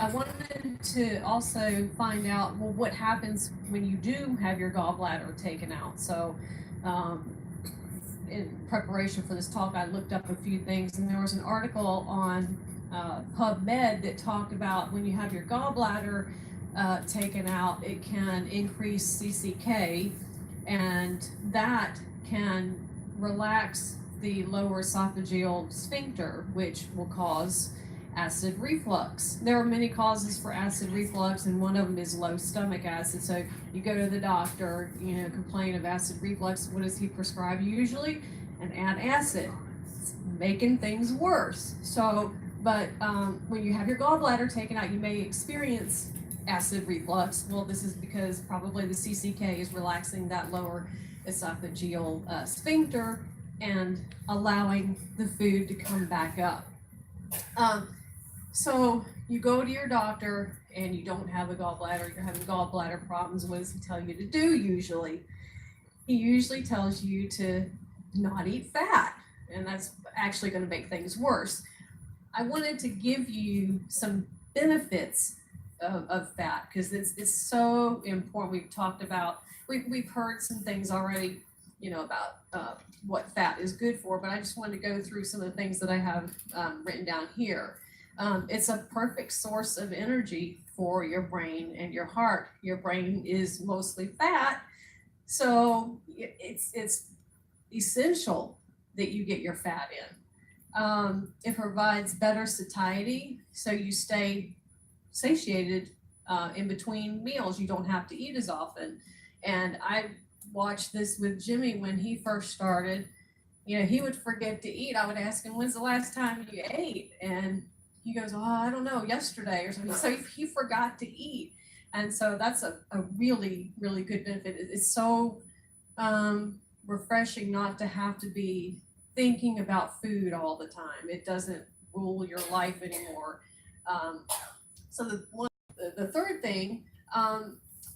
I wanted to also find out, well, what happens when you do have your gallbladder taken out. So, um, in preparation for this talk, I looked up a few things, and there was an article on PubMed that talked about when you have your gallbladder taken out, it can increase CCK, and that can relax the lower esophageal sphincter, which will cause acid reflux. There are many causes for acid reflux, and one of them is low stomach acid. So you go to the doctor, complain of acid reflux. What does he prescribe you usually? An antacid. It's making things worse. So, but when you have your gallbladder taken out, you may experience acid reflux. Well, this is because probably the CCK is relaxing that lower esophageal sphincter and allowing the food to come back up. So you go to your doctor and you don't have a gallbladder, you're having gallbladder problems. What does he tell you to do usually? He usually tells you to not eat fat, and that's actually going to make things worse. I wanted to give you some benefits of fat because it's so important. We've talked about, we've heard some things already, about what fat is good for, but I just wanted to go through some of the things that I have written down here. It's a perfect source of energy for your brain and your heart. Your brain is mostly fat, so it's essential that you get your fat in. It provides better satiety, so you stay satiated in between meals. You don't have to eat as often. And I watched this with Jimmy when he first started. He would forget to eat. I would ask him, when's the last time you ate? And he goes, oh, I don't know, yesterday or something. So he forgot to eat. And so that's a really, really good benefit. It's so refreshing not to have to be thinking about food all the time. It doesn't rule your life anymore. So the third thing,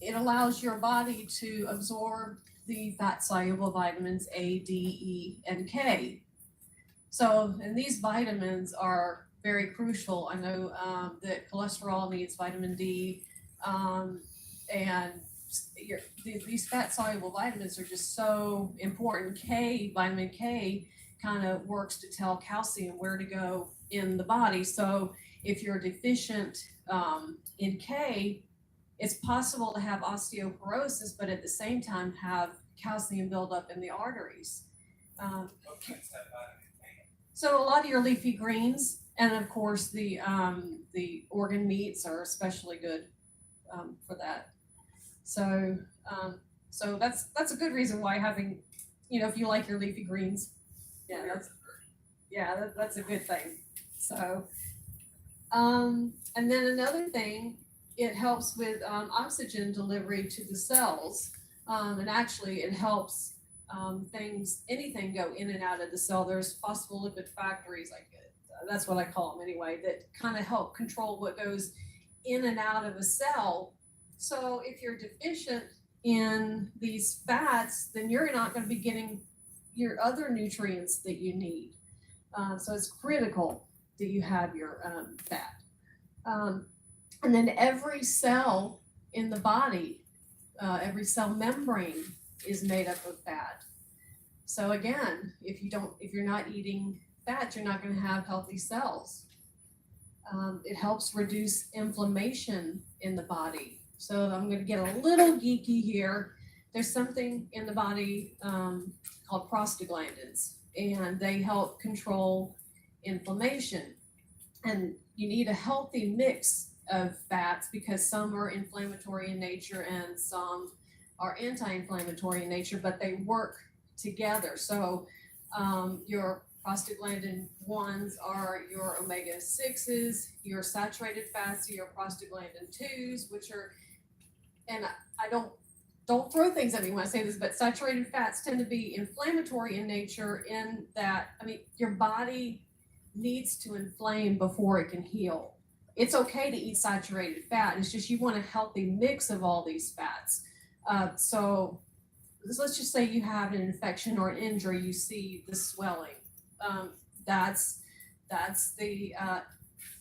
it allows your body to absorb the fat-soluble vitamins A, D, E, and K. So, and these vitamins are very crucial. I know that cholesterol needs vitamin D, and these fat-soluble vitamins are just so important. Vitamin K kind of works to tell calcium where to go in the body. So if you're deficient in K, it's possible to have osteoporosis, but at the same time have calcium buildup in the arteries. So a lot of your leafy greens, and of course the organ meats are especially good for that. So that's a good reason why having, if you like your leafy greens, that's a good thing. So, and then another thing, it helps with oxygen delivery to the cells, and actually it helps anything go in and out of the cell. There's phospholipid factories, that's what I call them anyway, that kind of help control what goes in and out of a cell. So if you're deficient in these fats, then you're not going to be getting your other nutrients that you need. So it's critical that you have your fat. And then every cell in the body, every cell membrane is made up of fat. So again, if you're not eating fat, you're not going to have healthy cells. It helps reduce inflammation in the body. So I'm going to get a little geeky here. There's something in the body called prostaglandins, and they help control inflammation. And you need a healthy mix of fats because some are inflammatory in nature and some are anti-inflammatory in nature, but they work together. So your prostaglandin 1s are your omega-6s, your saturated fats are your prostaglandin 2s, which are, and I don't throw things at me when I say this, but saturated fats tend to be inflammatory in nature in that, your body needs to inflame before it can heal. It's okay to eat saturated fat. It's just you want a healthy mix of all these fats. So let's just say you have an infection or an injury, you see the swelling. That's the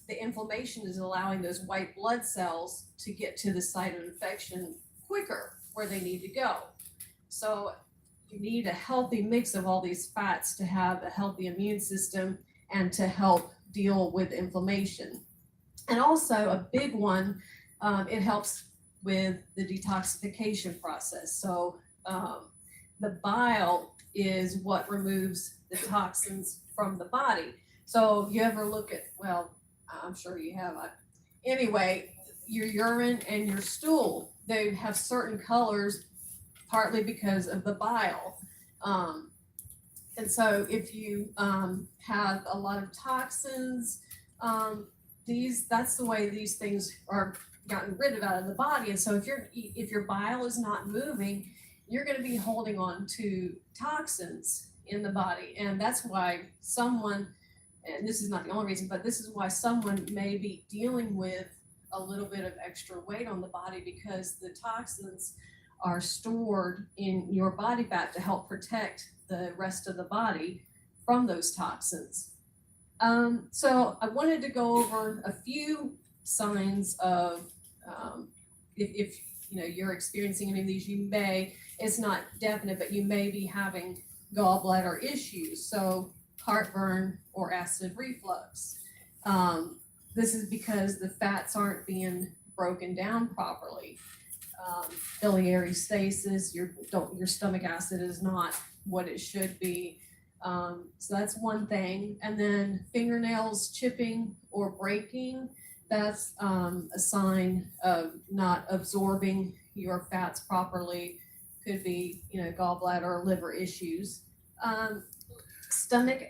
the inflammation is allowing those white blood cells to get to the site of infection quicker where they need to go. So you need a healthy mix of all these fats to have a healthy immune system and to help deal with inflammation. And also a big one, it helps with the detoxification process. So the bile is what removes the toxins from the body. So you ever look at, well, I'm sure you have, anyway, your urine and your stool, they have certain colors partly because of the bile. And so if you have a lot of toxins, that's the way these things are gotten rid of out of the body. And so if your bile is not moving, you're going to be holding on to toxins in the body. And that's why someone, and this is not the only reason, but this is why someone may be dealing with a little bit of extra weight on the body, because the toxins are stored in your body fat to help protect the rest of the body from those toxins. So I wanted to go over a few signs of, if you know you're experiencing any of these, it's not definite, but you may be having gallbladder issues. So heartburn or acid reflux. This is because the fats aren't being broken down properly. Biliary stasis, your stomach acid is not what it should be. So that's one thing. And then fingernails chipping or breaking, that's a sign of not absorbing your fats properly. Could be, gallbladder or liver issues. Stomach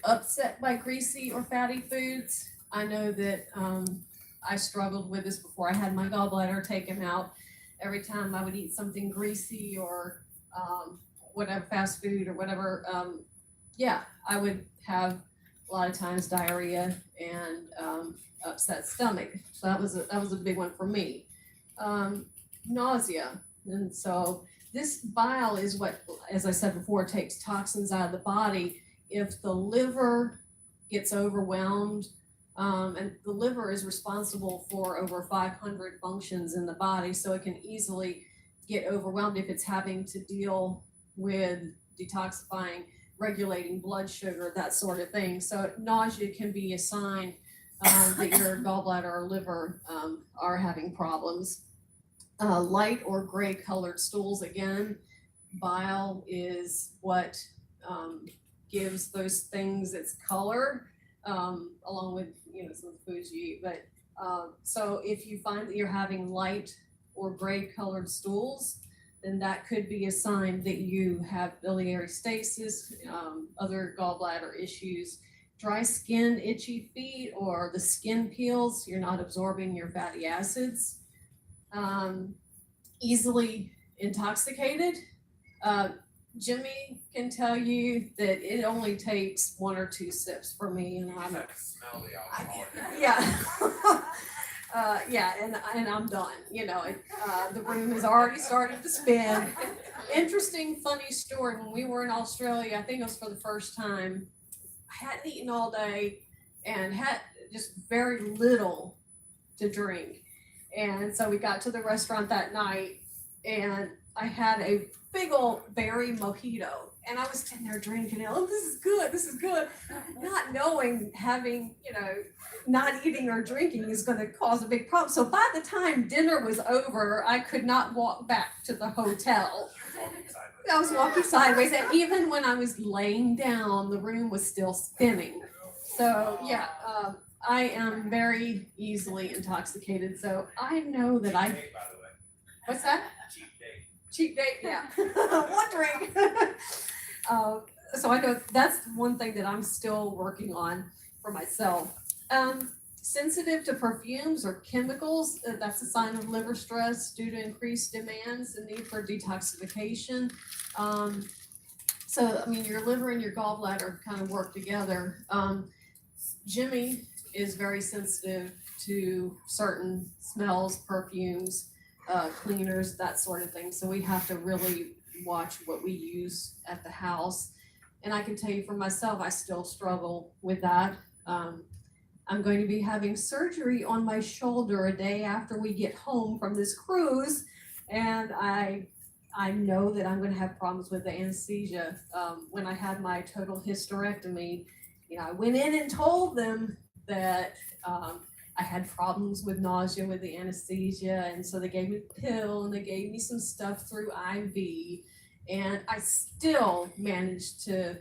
upset by greasy or fatty foods. I know that I struggled with this before I had my gallbladder taken out. Every time I would eat something greasy or whatever, fast food or whatever, I would have a lot of times diarrhea and upset stomach. So that was a big one for me. Nausea. And so this bile is what, as I said before, takes toxins out of the body. If the liver gets overwhelmed, and the liver is responsible for over 500 functions in the body, so it can easily get overwhelmed if it's having to deal with detoxifying, regulating blood sugar, that sort of thing. So nausea can be a sign that your gallbladder or liver are having problems. Light or gray colored stools, again, bile is what gives those things its color, along with some of the foods you eat. But so if you find that you're having light or gray colored stools, then that could be a sign that you have biliary stasis, other gallbladder issues. Dry skin, itchy feet, or the skin peels, you're not absorbing your fatty acids. Easily intoxicated. Jimmy can tell you that it only takes 1 or 2 sips for me, and I'm smell the alcohol. And I'm done. The room has already started to spin. Interesting, funny story. When we were in Australia, I think it was for the first time, I hadn't eaten all day and had just very little to drink. And so we got to the restaurant that night, and I had a big old berry mojito, and I was sitting there drinking it. Oh, this is good, not knowing having, not eating or drinking is going to cause a big problem. So by the time dinner was over, I could not walk back to the hotel. I was walking sideways, and even when I was laying down, the room was still spinning. So I am very easily intoxicated. So I know that What's that? Cheap date, yeah. One drink. So I know that's one thing that I'm still working on for myself. Sensitive to perfumes or chemicals, that's a sign of liver stress due to increased demands and need for detoxification. Your liver and your gallbladder kind of work together. Jimmy is very sensitive to certain smells, perfumes, cleaners, that sort of thing. So we have to really watch what we use at the house. And I can tell you for myself, I still struggle with that. I'm going to be having surgery on my shoulder a day after we get home from this cruise, and I know that I'm going to have problems with the anesthesia. When I had my total hysterectomy, I went in and told them that I had problems with nausea with the anesthesia, and so they gave me a pill and they gave me some stuff through IV, and I still managed to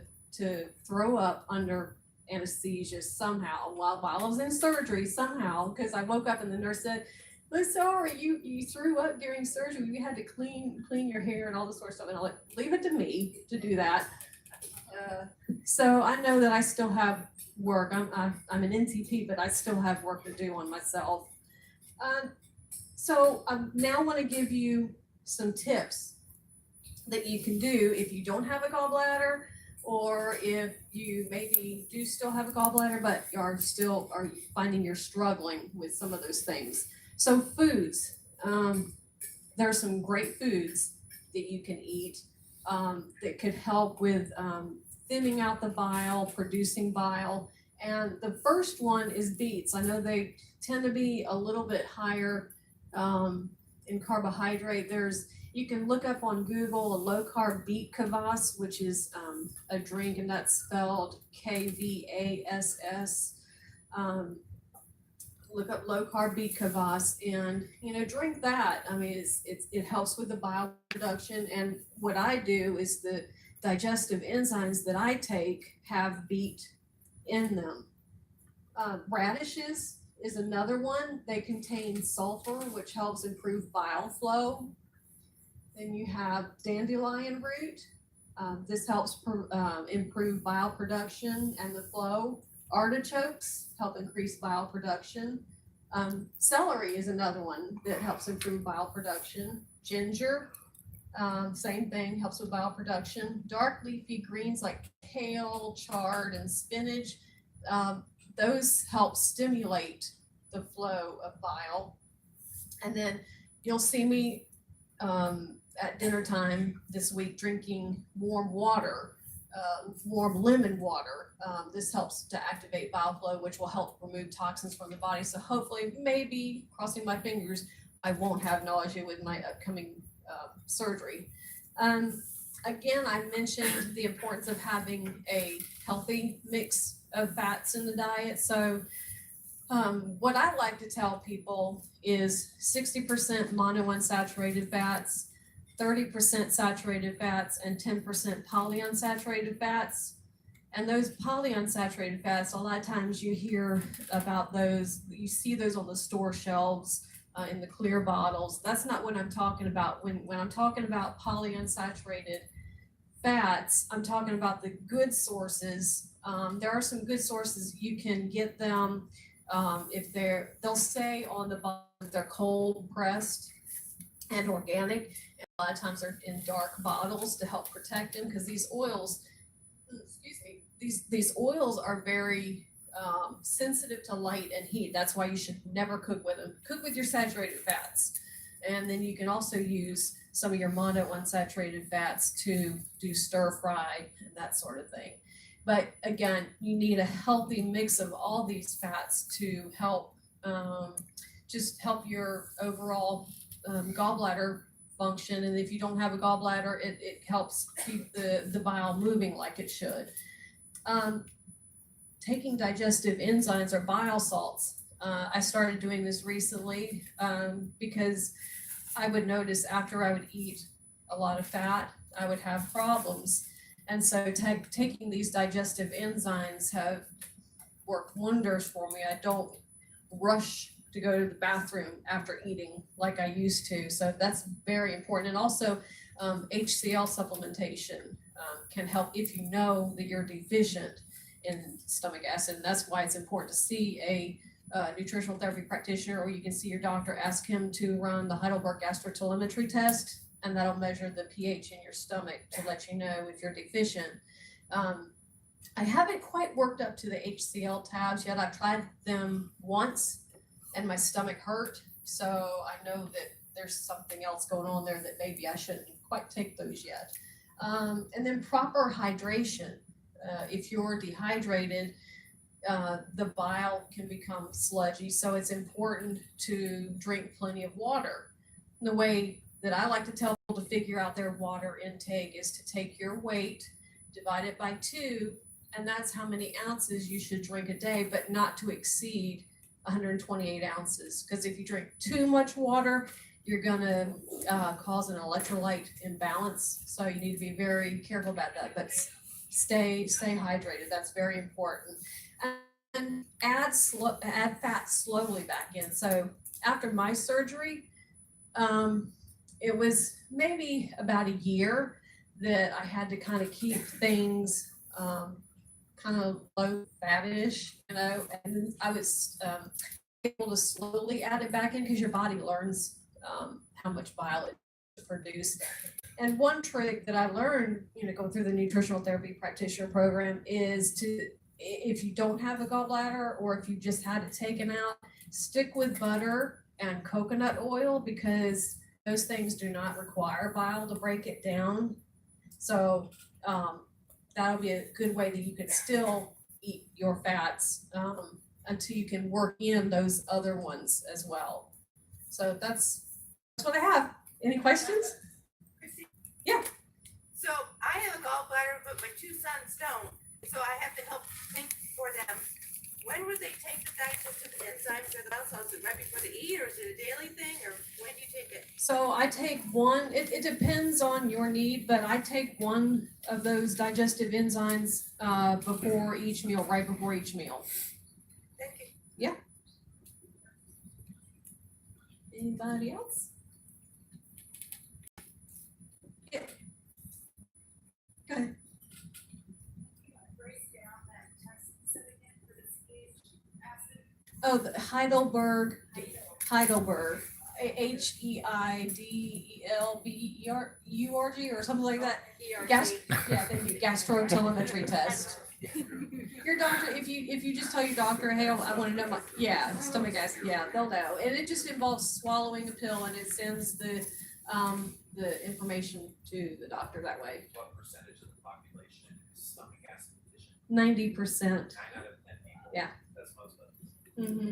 throw up under anesthesia somehow while I was in surgery somehow, because I woke up and the nurse said, "We're sorry, you threw up during surgery. You had to clean your hair and all this sort of stuff." And I'm like, leave it to me to do that. So I know that I still have work. I'm an NTP, but I still have work to do on myself. So I now want to give you some tips that you can do if you don't have a gallbladder, or if you maybe do still have a gallbladder, but are finding you're struggling with some of those things. So foods, there are some great foods that you can eat that could help with thinning out the bile, producing bile. And the first one is beets. I know they tend to be a little bit higher in carbohydrate. You can look up on Google a low carb beet kvass, which is a drink, and that's spelled KVASS. Look up low carb beet kvass and drink that. I mean, it helps with the bile production. And what I do is the digestive enzymes that I take have beet in them. Radishes is another one. They contain sulfur, which helps improve bile flow. Then you have dandelion root. This helps improve bile production and the flow. Artichokes help increase bile production. Celery is another one that helps improve bile production. Ginger, same thing, helps with bile production. Dark leafy greens like kale, chard, and spinach, those help stimulate the flow of bile. And then you'll see me at dinner time this week drinking warm water, warm lemon water. This helps to activate bile flow, which will help remove toxins from the body. So hopefully, maybe, crossing my fingers, I won't have nausea with my upcoming surgery. Again, I mentioned the importance of having a healthy mix of fats in the diet. So what I like to tell people is 60% monounsaturated fats, 30% saturated fats, and 10% polyunsaturated fats. And those polyunsaturated fats, a lot of times you hear about those, you see those on the store shelves in the clear bottles. That's not what I'm talking about. When I'm talking about polyunsaturated fats, I'm talking about the good sources. There are some good sources. You can get them if they'll say on the bottle that they're cold pressed and organic. And a lot of times they're in dark bottles to help protect them, because these oils, these oils are very sensitive to light and heat. That's why you should never cook with them. Cook with your saturated fats. And then you can also use some of your monounsaturated fats to do stir fry and that sort of thing. But again, you need a healthy mix of all these fats to help just help your overall gallbladder function. And if you don't have a gallbladder, it helps keep the bile moving like it should. Taking digestive enzymes or bile salts. I started doing this recently because I would notice after I would eat a lot of fat, I would have problems. And so taking these digestive enzymes have worked wonders for me. I don't rush to go to the bathroom after eating like I used to. So that's very important. And also HCl supplementation can help if you know that you're deficient in stomach acid. And that's why it's important to see a nutritional therapy practitioner, or you can see your doctor, ask him to run the Heidelberg gastrotelemetry test, and that'll measure the pH in your stomach to let you know if you're deficient. I haven't quite worked up to the HCl tabs yet. I've tried them once and my stomach hurt. So I know that there's something else going on there that maybe I shouldn't quite take those yet. And then proper hydration. If you're dehydrated, the bile can become sludgy. So it's important to drink plenty of water. The way that I like to tell people to figure out their water intake is to take your weight, divide it by 2, and that's how many ounces you should drink a day, but not to exceed 128 ounces. Because if you drink too much water, you're gonna cause an electrolyte imbalance. So you need to be very careful about that. But stay hydrated. That's very important. And add fat slowly back in. So after my surgery, it was maybe about a year that I had to kind of keep things kind of low fatish, and then I was able to slowly add it back in because your body learns how much bile it produce. And one trick that I learned, going through the nutritional therapy practitioner program is to, if you don't have a gallbladder or if you just had it taken out, stick with butter and coconut oil because those things do not require bile to break it down. So that'll be a good way that you can still eat your fats until you can work in those other ones as well. So that's what I have. Any questions? Chrissy? Yeah. So I have a gallbladder, but my 2 sons don't. So I have to help think for them. When would they take the digestive enzymes or the bile salts? Is it right before they eat, or is it a daily thing, or when do you take it? So I take one, it depends on your need, but I take one of those digestive enzymes before each meal, right before each meal. Thank you. Yeah. Anybody else? Yeah. Go ahead. Oh, the Heidelberg, Heidelberg or something like that. Yeah, thank you. Gastrotelemetry test. Your doctor, if you just tell your doctor, hey, I want to know my stomach acid, they'll know. And it just involves swallowing a pill, and it sends the information to the doctor that way. What percentage of the population is stomach acid deficient? 90%. 9 out of 10 people. Yeah. That's most of us. Mm-hmm.